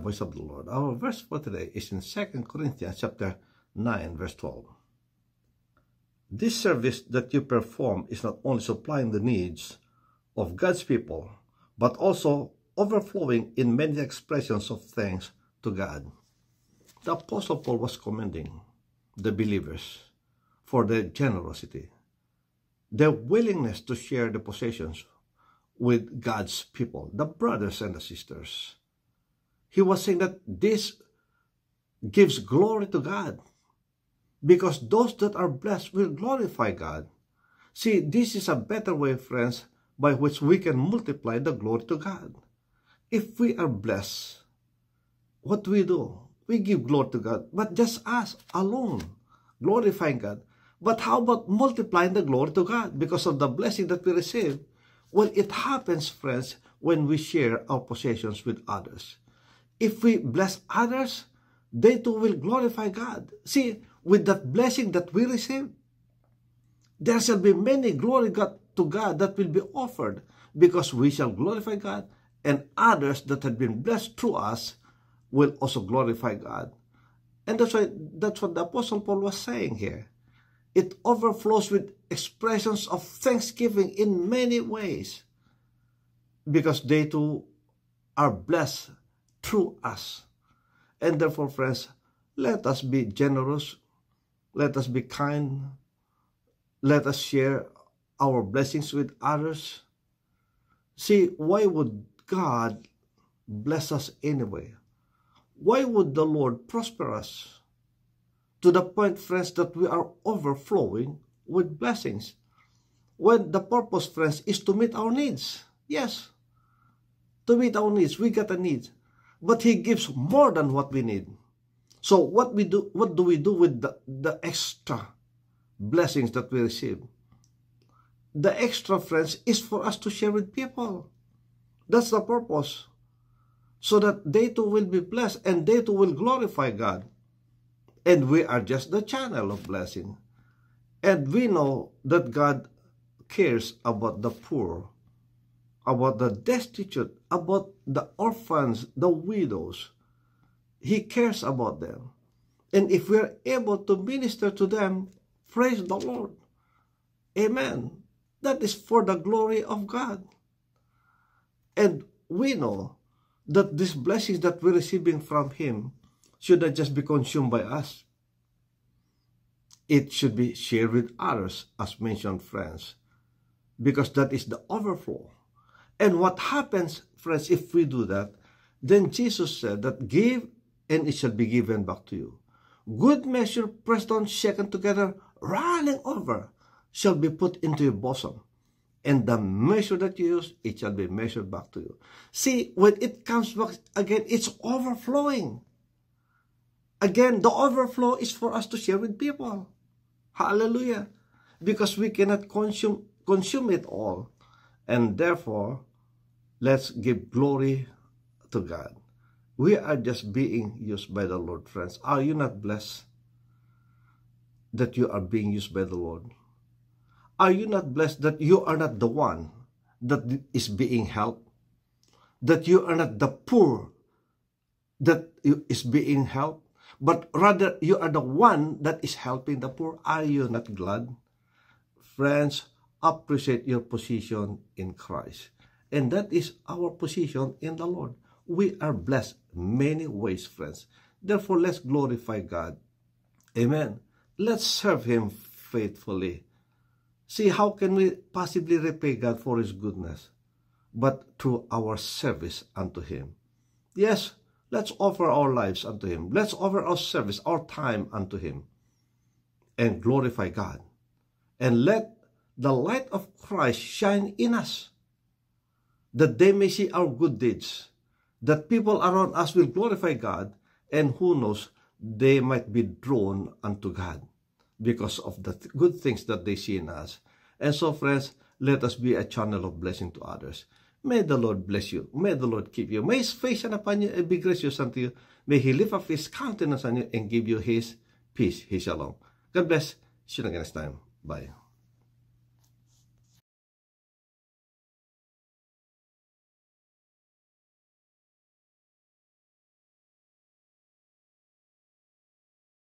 voice of the Lord. Our verse for today is in 2 Corinthians chapter 9, verse 12. This service that you perform is not only supplying the needs of God's people, but also overflowing in many expressions of thanks to God. The Apostle Paul was commending the believers for their generosity, their willingness to share the possessions with God's people, the brothers and the sisters. He was saying that this gives glory to God, because those that are blessed will glorify God. See, this is a better way, friends, by which we can multiply the glory to God. If we are blessed, what do? We give glory to God, but just us alone, glorifying God. But how about multiplying the glory to God because of the blessing that we receive? Well, it happens, friends, when we share our possessions with others. If we bless others, they too will glorify God. See, with that blessing that we receive, there shall be many glory to God that will be offered, because we shall glorify God, and others that have been blessed through us will also glorify God. And that's what the Apostle Paul was saying here. It overflows with expressions of thanksgiving in many ways, because they too are blessed through us. And therefore, friends, let us be generous, let us be kind, let us share our blessings with others. See, why would God bless us anyway? Why would the Lord prosper us? To the point, friends, that we are overflowing with blessings. When the purpose, friends, is to meet our needs. Yes, to meet our needs. We got a need. But He gives more than what we need. So what do we do with the extra blessings that we receive? The extra, friends, is for us to share with people. That's the purpose. So that they too will be blessed and they too will glorify God. And we are just the channel of blessing. And we know that God cares about the poor, about the destitute, about the orphans, the widows. He cares about them. And if we are able to minister to them, praise the Lord. Amen. That is for the glory of God. And we know that these blessings that we're receiving from Him should not just be consumed by us. It should be shared with others, as mentioned, friends, because that is the overflow. And what happens, friends, if we do that, then Jesus said that give and it shall be given back to you. Good measure, pressed down, shaken together, running over, shall be put into your bosom. And the measure that you use, it shall be measured back to you. See, when it comes back again, it's overflowing. Again, the overflow is for us to share with people. Hallelujah. Because we cannot consume it all. And therefore, let's give glory to God. We are just being used by the Lord, friends. Are you not blessed that you are being used by the Lord? Are you not blessed that you are not the one that is being helped? That you are not the poor that is being helped? But rather, you are the one that is helping the poor. Are you not glad? Friends, appreciate your position in Christ. And that is our position in the Lord. We are blessed many ways, friends. Therefore, let's glorify God. Amen. Let's serve Him faithfully. See, how can we possibly repay God for His goodness? But through our service unto Him. Yes, let's offer our lives unto Him. Let's offer our service, our time unto Him. And glorify God. And let the light of Christ shine in us, that they may see our good deeds, that people around us will glorify God, and who knows, they might be drawn unto God because of the good things that they see in us. And so, friends, let us be a channel of blessing to others. May the Lord bless you. May the Lord keep you. May His face shine upon you and be gracious unto you. May He lift up His countenance on you and give you His peace, His shalom. God bless. See you again next time. Bye.